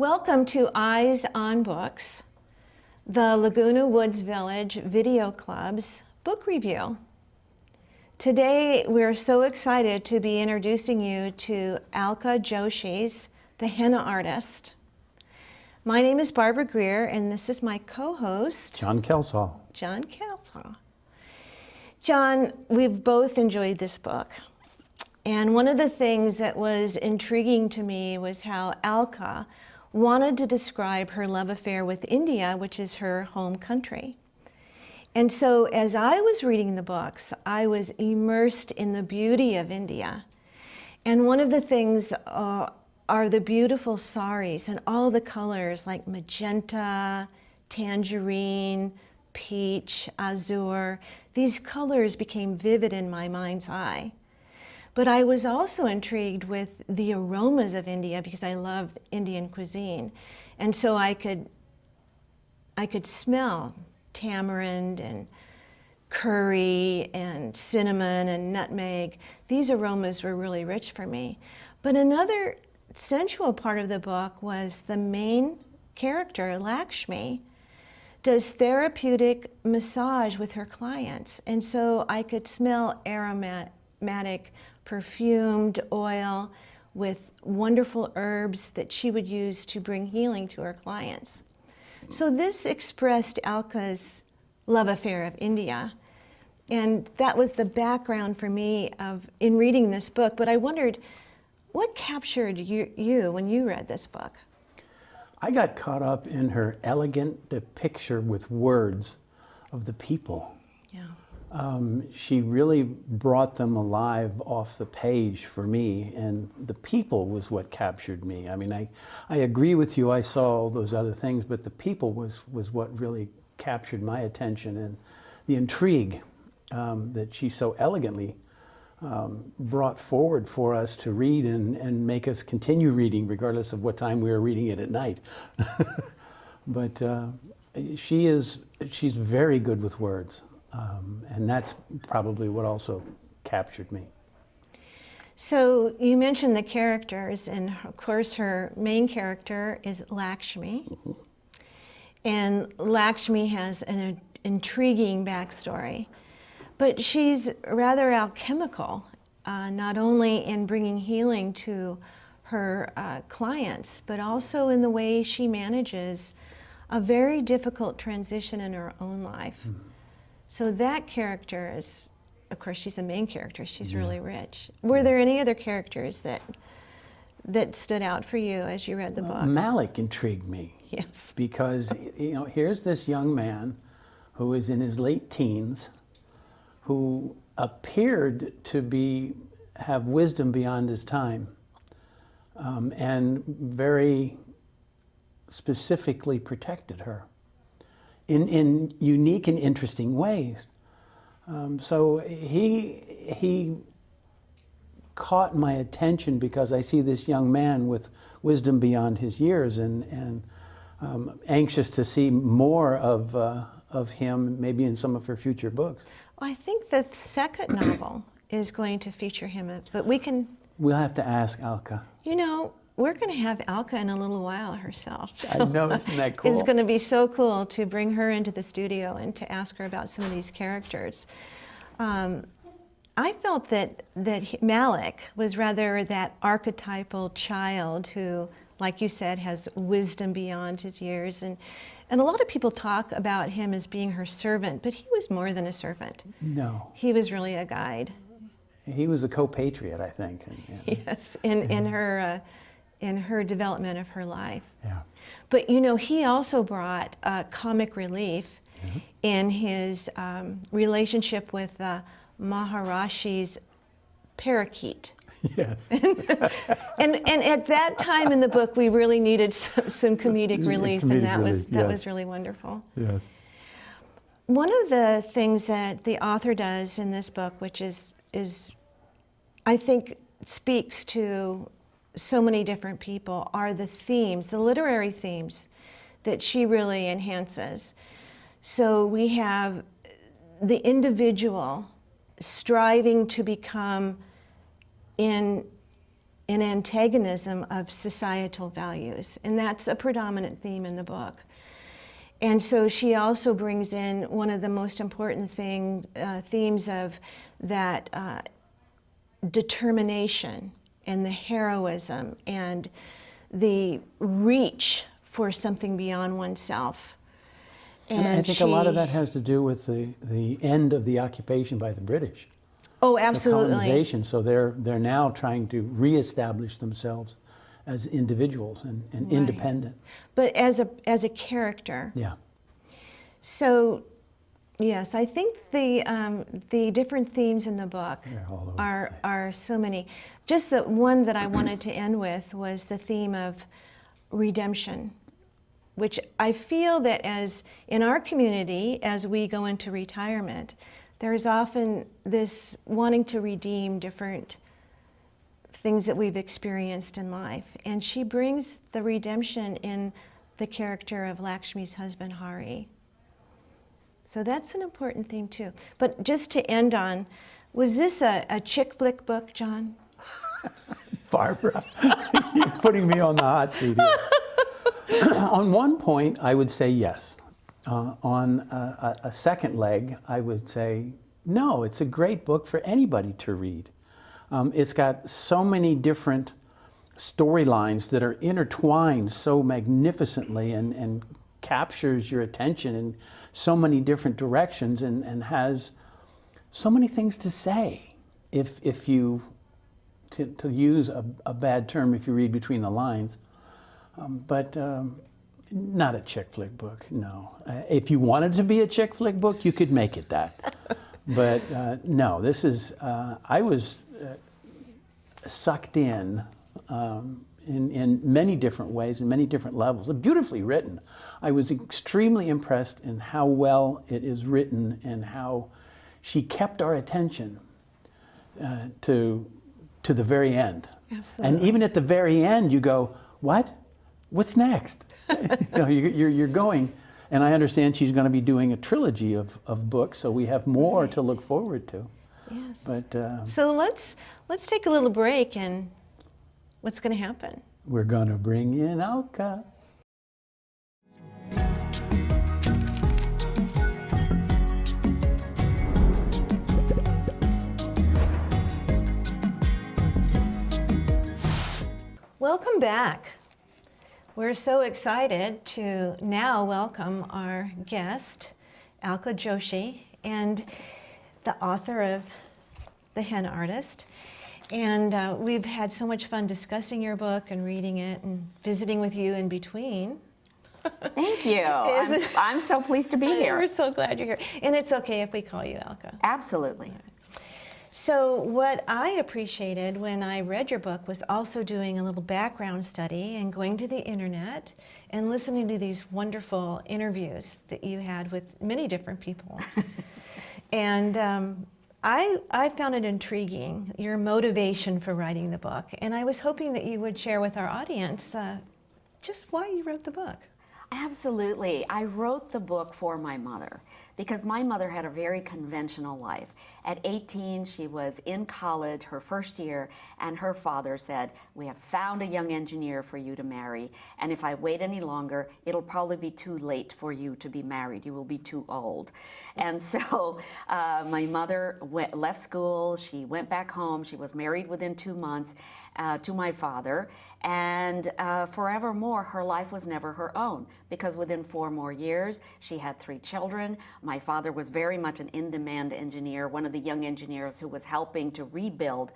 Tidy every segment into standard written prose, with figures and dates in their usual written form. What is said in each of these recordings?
Welcome to Eyes on Books, the Laguna Woods Village Video Club's book review. Today, we're so excited to be introducing you to Alka Joshi's The Henna Artist. My name is Barbara Greer, and this is my co-host, John Kelsall. John Kelsall. John, we've both enjoyed this book. And one of the things that was intriguing to me was how Alka wanted to describe her love affair with India, which is her home country. And so as I was reading the books, I was immersed in the beauty of India. And one of the things are the beautiful saris and all the colors like magenta, tangerine, peach, azure. These colors became vivid in my mind's eye. But I was also intrigued with the aromas of India because I love Indian cuisine. And so I could smell tamarind and curry and cinnamon and nutmeg. These aromas were really rich for me. But another sensual part of the book was the main character, Lakshmi, does therapeutic massage with her clients. And so I could smell aromatic perfumed oil with wonderful herbs that she would use to bring healing to her clients. So this expressed Alka's love affair of India. And that was the background for me in reading this book. But I wondered, what captured you when you read this book? I got caught up in her elegant depiction with words of the people. Yeah. She really brought them alive off the page for me, and the people was what captured me. I mean, I agree with you, I saw all those other things, but the people was what really captured my attention, and the intrigue that she so elegantly brought forward for us to read and make us continue reading regardless of what time we were reading it at night. But she's very good with words. And that's probably what also captured me. So you mentioned the characters, and of course her main character is Lakshmi. Mm-hmm. And Lakshmi has an intriguing backstory, but she's rather alchemical, not only in bringing healing to her clients, but also in the way she manages a very difficult transition in her own life. Mm-hmm. So that character is, of course, she's the main character. She's really rich. Were there any other characters that stood out for you as you read the book? Malik intrigued me. Yes. Because, here's this young man who is in his late teens, who appeared to have wisdom beyond his time, and very specifically protected her in unique and interesting ways. So he caught my attention because I see this young man with wisdom beyond his years, and anxious to see more of him, maybe in some of her future books. Well, I think the second novel is going to feature him, but we'll have to ask Alka. We're going to have Alka in a little while herself. So I know, isn't that cool? It's going to be so cool to bring her into the studio and to ask her about some of these characters. I felt that Malik was rather that archetypal child who, like you said, has wisdom beyond his years. And a lot of people talk about him as being her servant, but he was more than a servant. No. He was really a guide. He was a co-patriot, I think. Yes, in her development of her life. Yeah. But he also brought comic relief in his relationship with Maharishi's parakeet. Yes. and at that time in the book, we really needed some comedic relief, and that was really wonderful. Yes. One of the things that the author does in this book, which is I think speaks to so many different people, are the themes, the literary themes that she really enhances. So we have the individual striving to become in in antagonism of societal values. And that's a predominant theme in the book. And so she also brings in one of the most important themes of that determination and the heroism and the reach for something beyond oneself. And I think a lot of that has to do with the end of the occupation by the British. Oh, absolutely. The colonization. So they're now trying to reestablish themselves as individuals and Right. independent. But as a character. Yeah. So, yes, I think the different themes in the book They're all over the place. are so many. Just the one that I wanted to end with was the theme of redemption, which I feel that as in our community, as we go into retirement, there's often this wanting to redeem different things that we've experienced in life. And she brings the redemption in the character of Lakshmi's husband, Hari. So that's an important theme too. But just to end on, was this a chick flick book, John? Barbara, you're putting me on the hot seat here. On one point, I would say yes. On a second leg, I would say no. It's a great book for anybody to read. It's got so many different storylines that are intertwined so magnificently and captures your attention in so many different directions and has so many things to say. If you, to use a bad term, if you read between the lines, but not a chick flick book, no. If you wanted to be a chick flick book, you could make it that. But no, this is, I was sucked in many different ways, in many different levels. Beautifully written. I was extremely impressed in how well it is written and how she kept our attention to the very end. Absolutely. And even at the very end, you go, what? What's next? You're going, and I understand she's going to be doing a trilogy of books, so we have more to look forward to. Yes. But so let's take a little break, and what's going to happen? we're going to bring in Alka. Welcome back. We're so excited to now welcome our guest, Alka Joshi, and the author of The Hen Artist. And we've had so much fun discussing your book and reading it and visiting with you in between. Thank you. I'm so pleased to be here. We're so glad you're here. And it's okay if we call you Alka. Absolutely. So what I appreciated when I read your book was also doing a little background study and going to the internet and listening to these wonderful interviews that you had with many different people. And I found it intriguing, your motivation for writing the book. And I was hoping that you would share with our audience just why you wrote the book. Absolutely. I wrote the book for my mother because my mother had a very conventional life. At 18, she was in college, her first year, and her father said, "We have found a young engineer for you to marry, and if I wait any longer, it'll probably be too late for you to be married. You will be too old." And so my mother left school, she went back home, she was married within 2 months to my father, and forevermore her life was never her own, because within 4 more years she had 3 children. My father was very much an in-demand engineer, one of the young engineers who was helping to rebuild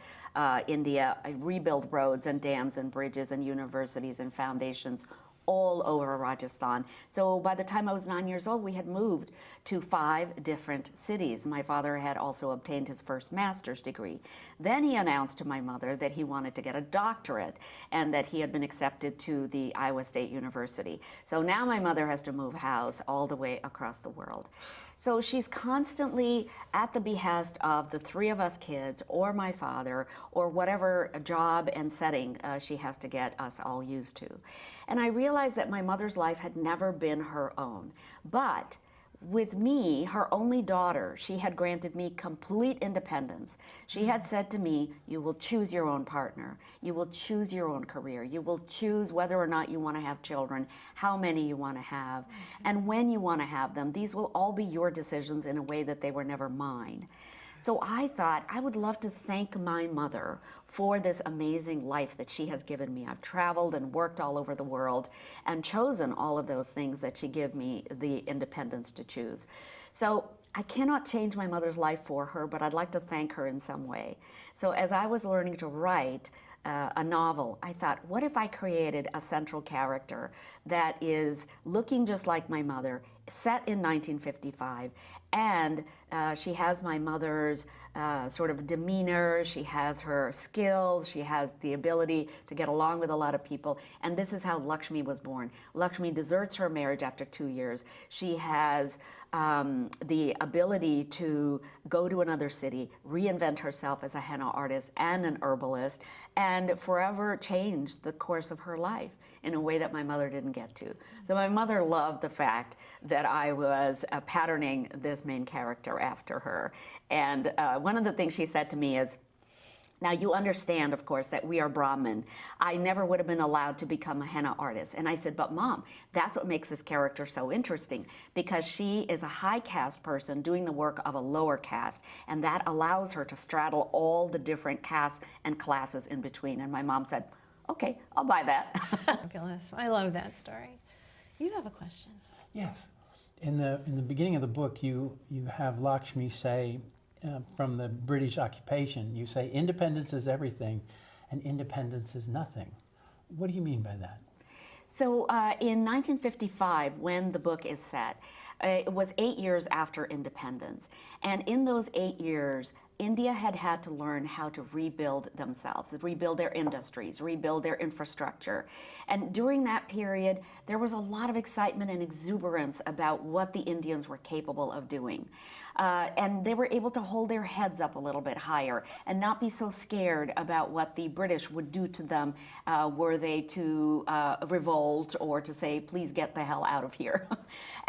India, rebuild roads and dams and bridges and universities and foundations all over Rajasthan. So by the time I was 9 years old, we had moved to 5 different cities. My father had also obtained his first master's degree. Then he announced to my mother that he wanted to get a doctorate and that he had been accepted to the Iowa State University. So now my mother has to move house all the way across the world. So she's constantly at the behest of the 3 of us kids or my father or whatever job and setting she has to get us all used to. And I realized that my mother's life had never been her own. But with me, her only daughter, she had granted me complete independence. She had said to me, you will choose your own partner, you will choose your own career, you will choose whether or not you want to have children, how many you want to have, and when you want to have them. These will all be your decisions in a way that they were never mine. So I thought I would love to thank my mother for this amazing life that she has given me. I've traveled and worked all over the world and chosen all of those things that she gave me the independence to choose. So I cannot change my mother's life for her, but I'd like to thank her in some way. So as I was learning to write a novel, I thought, what if I created a central character that is looking just like my mother, set in 1955, and she has my mother's sort of demeanor, she has her skills, she has the ability to get along with a lot of people, and this is how Lakshmi was born. Lakshmi deserts her marriage after 2 years. She has the ability to go to another city, reinvent herself as a henna artist and an herbalist, and forever change the course of her life in a way that my mother didn't get to. So my mother loved the fact that I was patterning this main character after her. And one of the things she said to me is, now you understand, of course, that we are Brahmin. I never would have been allowed to become a henna artist. And I said, but Mom, that's what makes this character so interesting, because she is a high caste person doing the work of a lower caste, and that allows her to straddle all the different castes and classes in between. And my mom said, okay, I'll buy that. Fabulous. I love that story. You have a question. Yes. In the beginning of the book, you have Lakshmi say, from the British occupation, you say, independence is everything and independence is nothing. What do you mean by that? So in 1955, when the book is set, it was 8 years after independence. And in those 8 years, India had had to learn how to rebuild themselves, rebuild their industries, rebuild their infrastructure. And during that period, there was a lot of excitement and exuberance about what the Indians were capable of doing. And they were able to hold their heads up a little bit higher and not be so scared about what the British would do to them were they to revolt or to say, please get the hell out of here.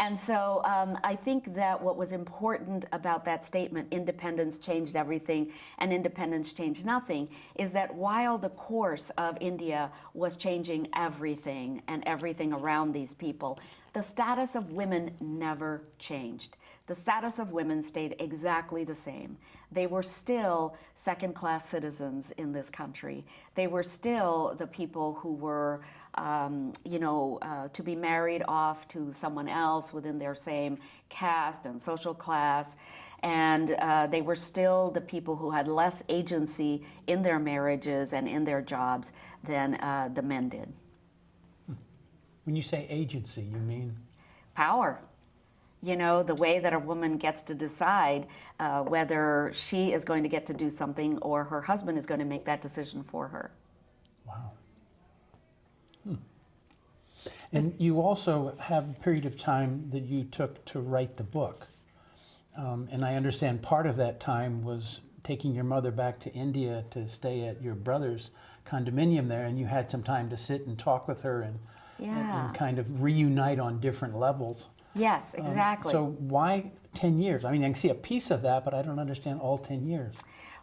And so I think that what was important about that statement, independence changed everything and independence changed nothing, is that while the course of India was changing everything and everything around these people, the status of women never changed. The status of women stayed exactly the same. They were still second-class citizens in this country. They were still the people who were, to be married off to someone else within their same caste and social class. And they were still the people who had less agency in their marriages and in their jobs than the men did. When you say agency, you mean? Power. You know, the way that a woman gets to decide whether she is going to get to do something or her husband is going to make that decision for her. Wow. And you also have a period of time that you took to write the book. And I understand part of that time was taking your mother back to India to stay at your brother's condominium there, and you had some time to sit and talk with her and kind of reunite on different levels. Yes, exactly. So why 10 years? I mean, I can see a piece of that, but I don't understand all 10 years.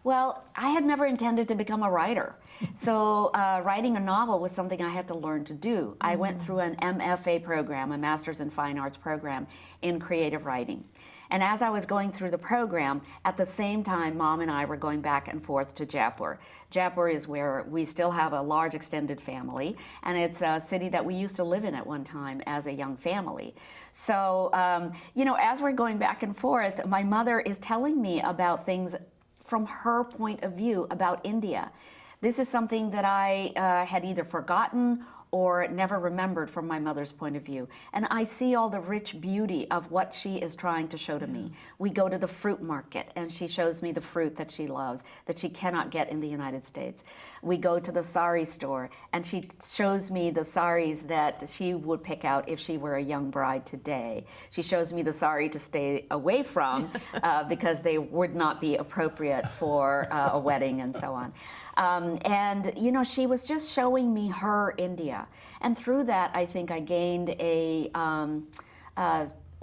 Well, I had never intended to become a writer. So writing a novel was something I had to learn to do. I went through an MFA program, a Master's in Fine Arts program in creative writing. And as I was going through the program, at the same time, Mom and I were going back and forth to Jaipur. Jaipur is where we still have a large extended family, and it's a city that we used to live in at one time as a young family. So, as we're going back and forth, my mother is telling me about things from her point of view about India. This is something that I had either forgotten or never remembered from my mother's point of view. And I see all the rich beauty of what she is trying to show to me. We go to the fruit market and she shows me the fruit that she loves, that she cannot get in the United States. We go to the sari store and she shows me the saris that she would pick out if she were a young bride today. She shows me the sari to stay away from because they would not be appropriate for a wedding and so on. She was just showing me her India. And through that, I think I gained a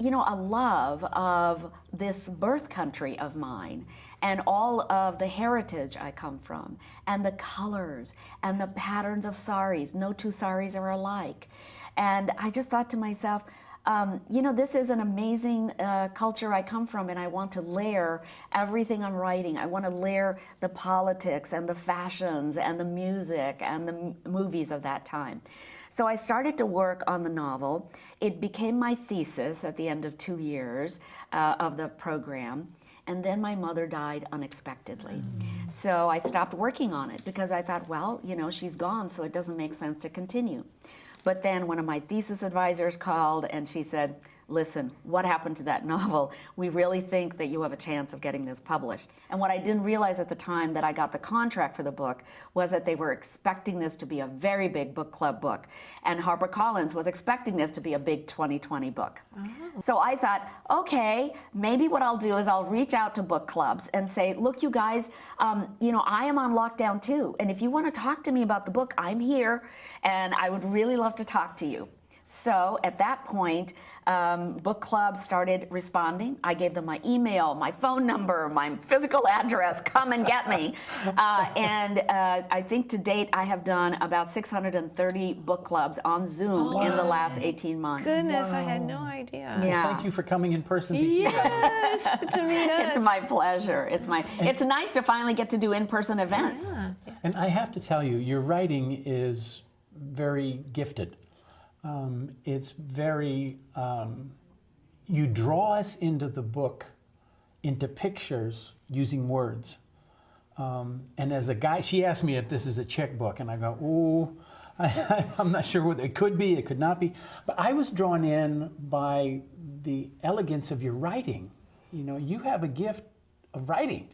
a love of this birth country of mine and all of the heritage I come from and the colors and the patterns of saris. No two saris are alike. And I just thought to myself, this is an amazing culture I come from, and I want to layer everything I'm writing. I want to layer the politics and the fashions and the music and the movies of that time. So I started to work on the novel. It became my thesis at the end of 2 years of the program. And then my mother died unexpectedly. So I stopped working on it because I thought, well, she's gone, so it doesn't make sense to continue. But then one of my thesis advisors called and she said, listen, what happened to that novel? We really think that you have a chance of getting this published. And what I didn't realize at the time that I got the contract for the book was that they were expecting this to be a very big book club book. And HarperCollins was expecting this to be a big 2020 book. Oh. So I thought, okay, maybe what I'll do is I'll reach out to book clubs and say, look, you guys, I am on lockdown too. And if you want to talk to me about the book, I'm here. And I would really love to talk to you. So at that point, book clubs started responding. I gave them my email, my phone number, my physical address, come and get me. I think to date I have done about 630 book clubs on Zoom in the last 18 months. Goodness, I had no idea. Yeah. Well, thank you for coming in person to hear. Yes, to meet us. It's my pleasure. It's nice to finally get to do in-person events. Yeah. And I have to tell you, your writing is very gifted. It's very, you draw us into the book, into pictures using words. And as a guy, she asked me if this is a chick book, and I go, ooh, I'm not sure whether it could be, it could not be. But I was drawn in by the elegance of your writing. You have a gift of writing.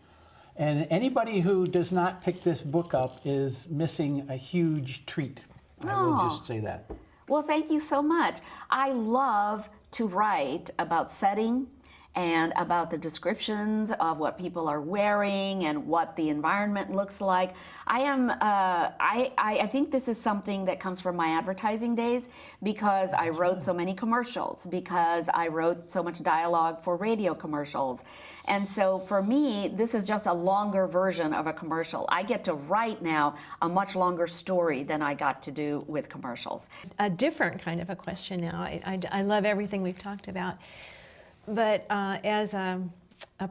And anybody who does not pick this book up is missing a huge treat. I will just say that. Well, thank you so much. I love to write about setting and about the descriptions of what people are wearing and what the environment looks like. I think this is something that comes from my advertising days because I wrote so many commercials, because I wrote so much dialogue for radio commercials. And so for me, this is just a longer version of a commercial. I get to write now a much longer story than I got to do with commercials. A different kind of a question now. I love everything we've talked about. But as a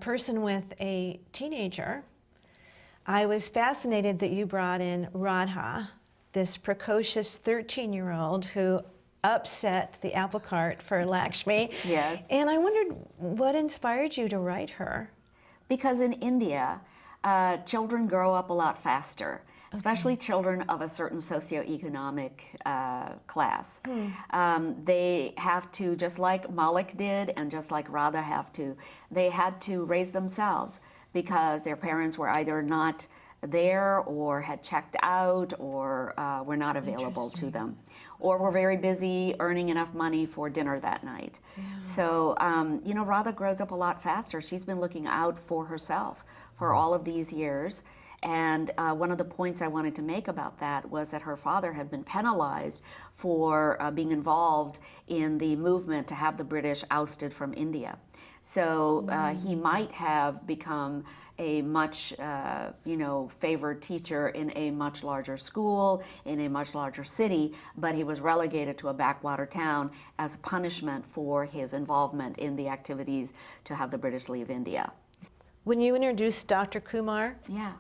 person with a teenager, I was fascinated that you brought in Radha, this precocious 13-year-old who upset the apple cart for Lakshmi. Yes. And I wondered what inspired you to write her? Because in India, children grow up a lot faster. Especially children of a certain socioeconomic class. They have to, just like Malik did and just like Radha they had to raise themselves because their parents were either not there or had checked out or were not available to them or were very busy earning enough money for dinner that night. Yeah. So, Radha grows up a lot faster. She's been looking out for herself for all of these years. And one of the points I wanted to make about that was that her father had been penalized for being involved in the movement to have the British ousted from India. So he might have become a much, favored teacher in a much larger school, in a much larger city, but he was relegated to a backwater town as a punishment for his involvement in the activities to have the British leave India. When you introduced Dr. Kumar, yeah.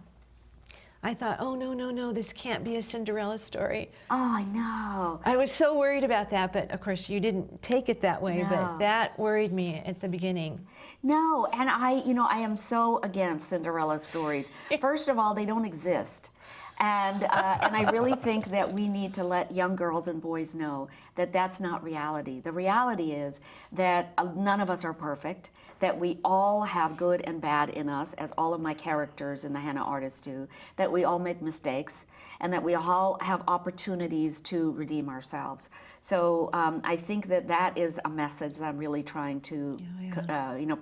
I thought, oh, no, this can't be a Cinderella story. Oh, I know. I was so worried about that, but of course you didn't take it that way, No. but that worried me at the beginning. No, and I am so against Cinderella stories. First of all, they don't exist. And I really think that we need to let young girls and boys know that that's not reality. The reality is that none of us are perfect, that we all have good and bad in us, as all of my characters in The Henna Artist do, that we all make mistakes, and that we all have opportunities to redeem ourselves. So I think that is a message that I'm really trying to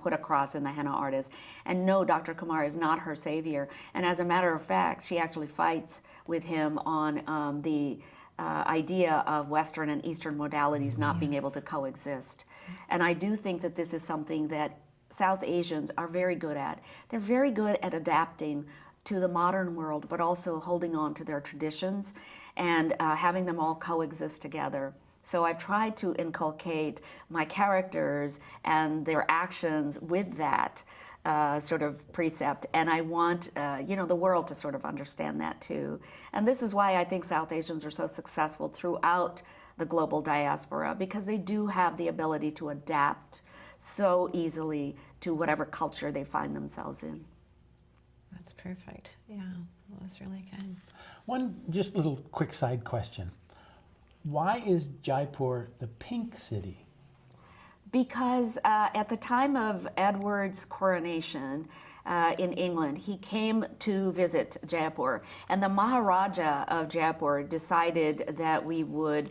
put across in The Henna Artist. And no, Dr. Kumar is not her savior. And as a matter of fact, she actually fights with him on the idea of Western and Eastern modalities not being able to coexist. And I do think that this is something that South Asians are very good at. They're very good at adapting to the modern world, but also holding on to their traditions and having them all coexist together. So I've tried to inculcate my characters and their actions with that sort of precept, and I want the world to sort of understand that too. And this is why I think South Asians are so successful throughout the global diaspora, because they do have the ability to adapt so easily to whatever culture they find themselves in. That's perfect. Yeah, well, that's really good. One just little quick side question. Why is Jaipur the pink city? Because at the time of Edward's coronation in England, he came to visit Jaipur, and the Maharaja of Jaipur decided that we would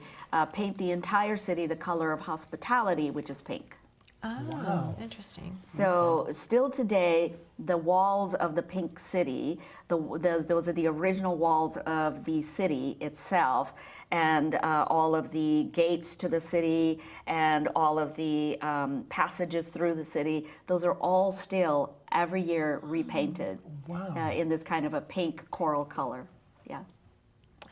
paint the entire city the color of hospitality, which is pink. Oh, Wow. interesting. So still today, the walls of the pink city, those are the original walls of the city itself, and all of the gates to the city and all of the passages through the city, those are all still every year repainted. Wow. In this kind of a pink coral color. Yeah.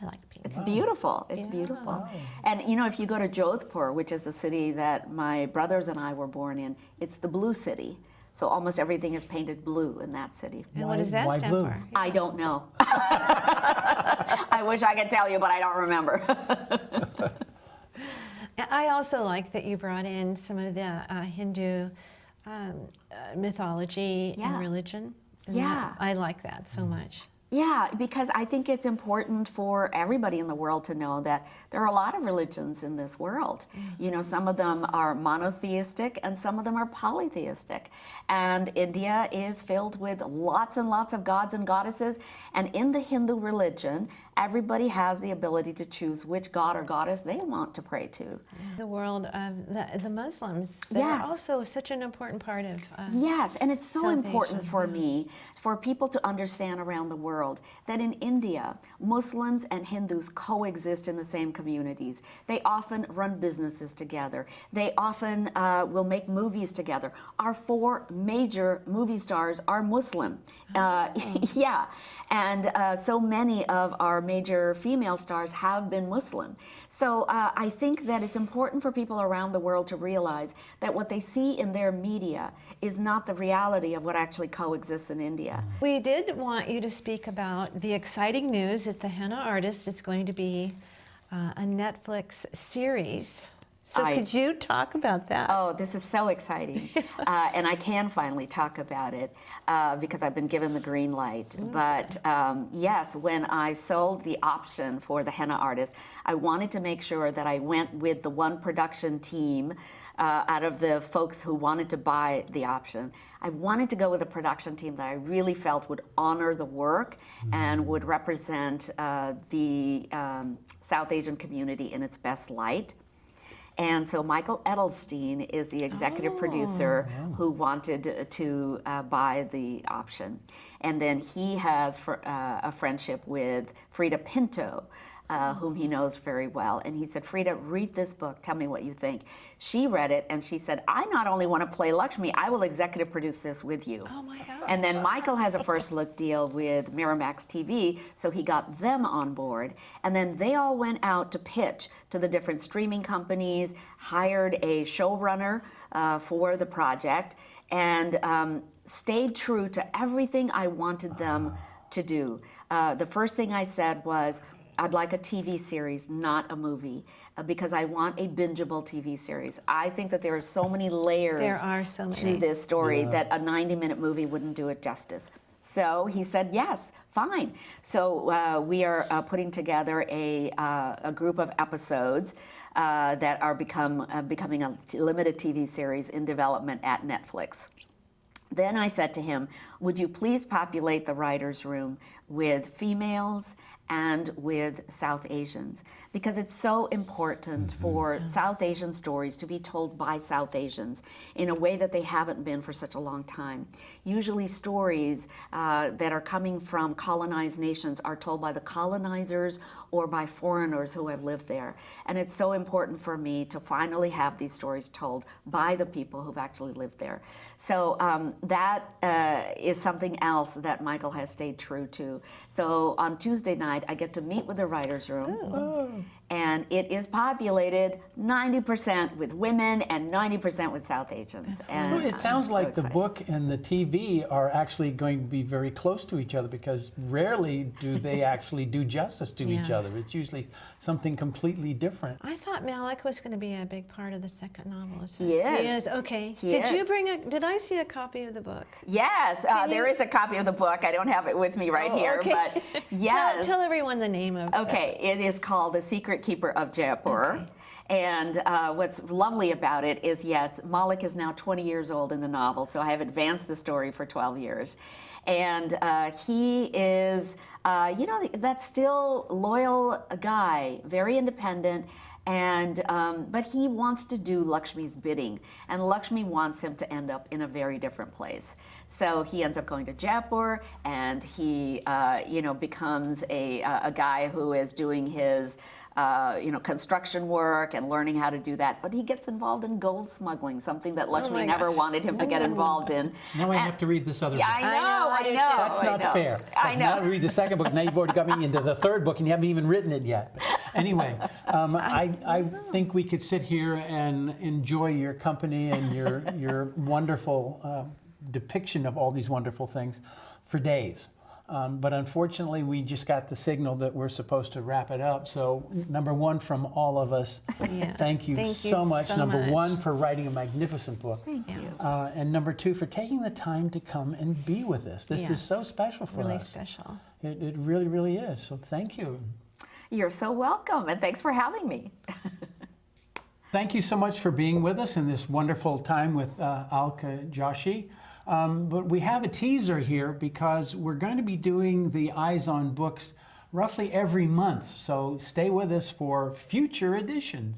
I like pink. It's beautiful. It's beautiful. And if you go to Jodhpur, which is the city that my brothers and I were born in, it's the blue city. So almost everything is painted blue in that city. And what does that Why stand blue? for? I don't know. I wish I could tell you, but I don't remember. I also like that you brought in some of the Hindu mythology Yeah. and religion. Yeah. I like that so much. Yeah, because I think it's important for everybody in the world to know that there are a lot of religions in this world. Some of them are monotheistic and some of them are polytheistic. And India is filled with lots and lots of gods and goddesses. And in the Hindu religion, everybody has the ability to choose which god or goddess they want to pray to. The world of the Muslims, that Yes. are also such an important part of Yes, and it's so South important Asia, for me, for people to understand around the world, that in India, Muslims and Hindus coexist in the same communities. They often run businesses together. They often will make movies together. Our 4 major movie stars are Muslim. Yeah, and so many of our major female stars have been Muslim. So I think that it's important for people around the world to realize that what they see in their media is not the reality of what actually coexists in India. We did want you to speak about the exciting news that The Henna Artist is going to be a Netflix series. So could you talk about that? Oh, this is so exciting. And I can finally talk about it because I've been given the green light. But yes, when I sold the option for The Henna Artist, I wanted to make sure that I went with the one production team out of the folks who wanted to buy the option. I wanted to go with a production team that I really felt would honor the work and would represent the South Asian community in its best light. And so Michael Edelstein is the executive producer who wanted to buy the option. And then he has a friendship with Frida Pinto, whom he knows very well. And he said, Frida, read this book. Tell me what you think. She read it and she said, I not only want to play Lakshmi, I will executive produce this with you. Oh my gosh. And then Michael has a first look deal with Miramax TV, so he got them on board. And then they all went out to pitch to the different streaming companies, hired a showrunner for the project, and stayed true to everything I wanted them to do. The first thing I said was, I'd like a TV series, not a movie, because I want a bingeable TV series. I think that there are so many layers There are so many. to this story that a 90-minute movie wouldn't do it justice. So he said, yes, fine. So we are putting together a group of episodes that are becoming a limited TV series in development at Netflix. Then I said to him, would you please populate the writer's room with females and with South Asians, because it's so important for South Asian stories to be told by South Asians in a way that they haven't been for such a long time. Usually stories that are coming from colonized nations are told by the colonizers or by foreigners who have lived there. And it's so important for me to finally have these stories told by the people who've actually lived there. So that is something else that Michael has stayed true to. So on Tuesday night, I get to meet with the writer's room. Oh. And it is populated 90% with women and 90% with South Asians. And Well, it sounds I'm so like the excited. book and the TV are actually going to be very close to each other, because rarely do they actually do justice to each Yeah. other. It's usually something completely different. I thought Malik was going to be a big part of the second novel. He is. He is. Okay. He Did you is. bring a? Did I see a copy of the book? Yes, there you- is a copy of the book. I don't have it with me right Oh, here, okay. but yes. Tell everyone the name of. Okay, it is called The Secret Keeper of Jaipur. Okay. And what's lovely about it is, yes, Malik is now 20 years old in the novel, so I have advanced the story for 12 years. And he is, that still loyal guy, very independent, and but he wants to do Lakshmi's bidding, and Lakshmi wants him to end up in a very different place. So he ends up going to Jaipur, and he becomes a guy who is doing his construction work and learning how to do that. But he gets involved in gold smuggling, something that Lakshmi my never gosh. wanted him to get involved in. Now I And- have to read this other Yeah, book. I know, I do too. That's not know. fair. I know. Now read the second book. Now you've already got me into the third book, and you haven't even written it yet. But anyway, I think we could sit here and enjoy your company and your wonderful depiction of all these wonderful things for days. But unfortunately, we just got the signal that we're supposed to wrap it up. So, number one, from all of us, Yeah. thank you Thank you so much. so Number much. one, for writing a magnificent book. Thank you. And number two, for taking the time to come and be with us. This is Yes. so special for Really us. special. It really, really is. So thank you. You're so welcome, and thanks for having me. Thank you so much for being with us in this wonderful time with Alka Joshi. But we have a teaser here, because we're going to be doing the Eyes on Books roughly every month. So stay with us for future editions.